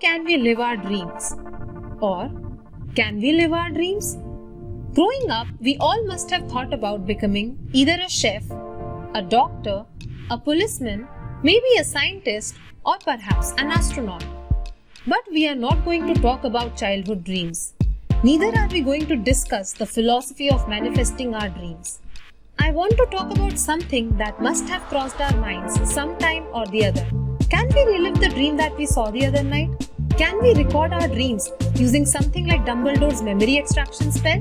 can we live our dreams? Or can we live our dreams? Growing up, we all must have thought about becoming either a chef, a doctor, a policeman, maybe a scientist, or perhaps an astronaut. But we are not going to talk about childhood dreams. Neither are we going to discuss the philosophy of manifesting our dreams. I want to talk about something that must have crossed our minds sometime or the other. Can we relive the dream that we saw the other night? Can we record our dreams using something like Dumbledore's memory extraction spell?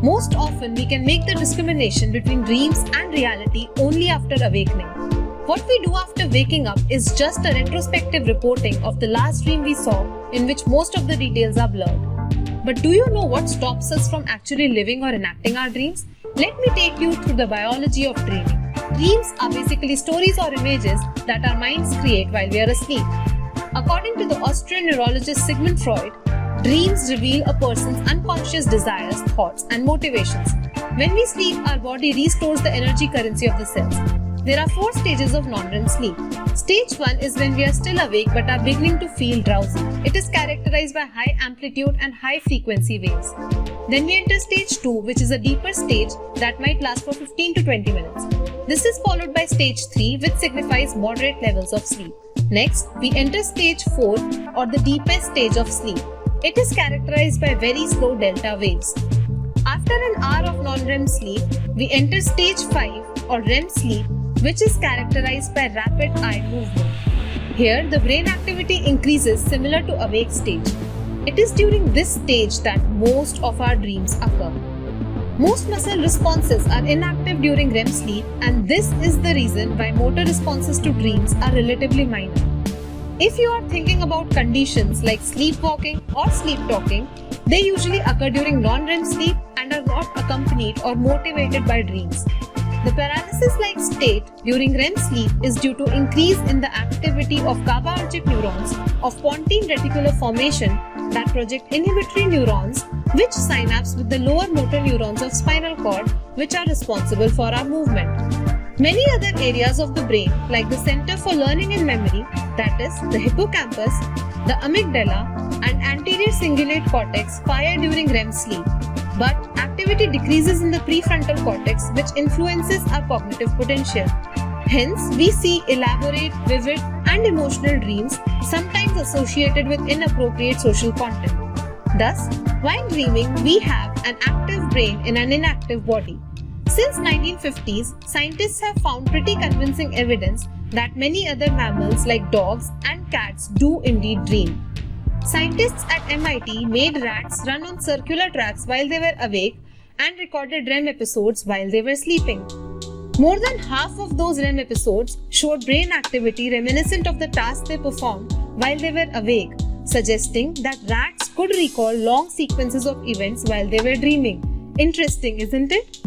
Most often, we can make the discrimination between dreams and reality only after awakening. What we do after waking up is just a retrospective reporting of the last dream we saw, in which most of the details are blurred. But do you know what stops us from actually living or enacting our dreams? Let me take you through the biology of dreaming. Dreams are basically stories or images that our minds create while we are asleep. According to the Austrian neurologist Sigmund Freud, dreams reveal a person's unconscious desires, thoughts, and motivations. When we sleep, our body restores the energy currency of the cells. There are 4 stages of non-REM sleep. Stage 1 is when we are still awake but are beginning to feel drowsy. It is characterized by high amplitude and high frequency waves. Then we enter stage 2, which is a deeper stage that might last for 15 to 20 minutes. This is followed by stage 3, which signifies moderate levels of sleep. Next, we enter stage 4, or the deepest stage of sleep. It is characterized by very slow delta waves. After an hour of non-REM sleep, we enter stage 5, or REM sleep, which is characterized by rapid eye movement. Here, the brain activity increases similar to awake stage. It is during this stage that most of our dreams occur. Most muscle responses are inactive during REM sleep, and this is the reason why motor responses to dreams are relatively minor. If you are thinking about conditions like sleepwalking or sleep talking, they usually occur during non-REM sleep and are not accompanied or motivated by dreams. The paralysis-like state during REM sleep is due to increase in the activity of GABAergic neurons of pontine reticular formation that project inhibitory neurons which synapse with the lower motor neurons of spinal cord, which are responsible for our movement. Many other areas of the brain, like the Center for Learning and Memory, that is, the hippocampus, the amygdala, and anterior cingulate cortex, fire during REM sleep. But activity decreases in the prefrontal cortex, which influences our cognitive potential. Hence, we see elaborate, vivid, and emotional dreams, sometimes associated with inappropriate social content. Thus, while dreaming, we have an active brain in an inactive body. Since 1950s, scientists have found pretty convincing evidence that many other mammals like dogs and cats do indeed dream. Scientists at MIT made rats run on circular tracks while they were awake and recorded REM episodes while they were sleeping. More than half of those REM episodes showed brain activity reminiscent of the tasks they performed while they were awake, suggesting that rats could recall long sequences of events while they were dreaming. Interesting, isn't it?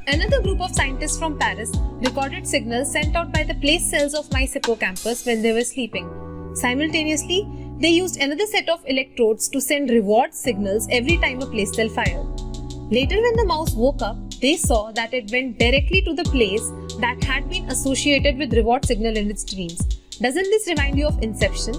Another group of scientists from Paris recorded signals sent out by the place cells of mice hippocampus when they were sleeping. Simultaneously, they used another set of electrodes to send reward signals every time a place cell fired. Later, when the mouse woke up, they saw that it went directly to the place that had been associated with reward signal in its dreams. Doesn't this remind you of Inception?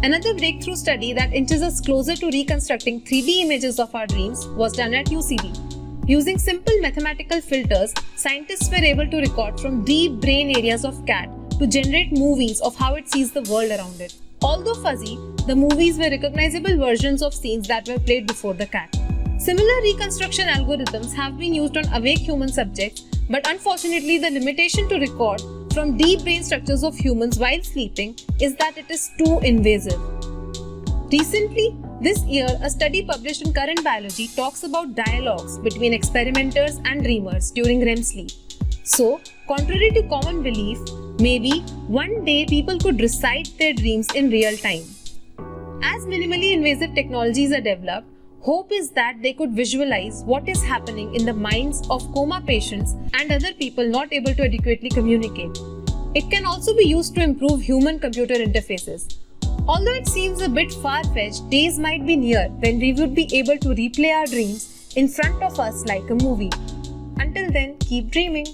Another breakthrough study that inches us closer to reconstructing 3D images of our dreams was done at UCD. Using simple mathematical filters, scientists were able to record from deep brain areas of cat to generate movies of how it sees the world around it. Although fuzzy, the movies were recognizable versions of scenes that were played before the cat. Similar reconstruction algorithms have been used on awake human subjects, but unfortunately the limitation to record from deep brain structures of humans while sleeping is that it is too invasive. Recently, this year, a study published in Current Biology talks about dialogues between experimenters and dreamers during REM sleep. So, contrary to common belief, maybe one day people could recite their dreams in real time. As minimally invasive technologies are developed, hope is that they could visualize what is happening in the minds of coma patients and other people not able to adequately communicate. It can also be used to improve human-computer interfaces. Although it seems a bit far-fetched, days might be near when we would be able to replay our dreams in front of us like a movie. Until then, keep dreaming.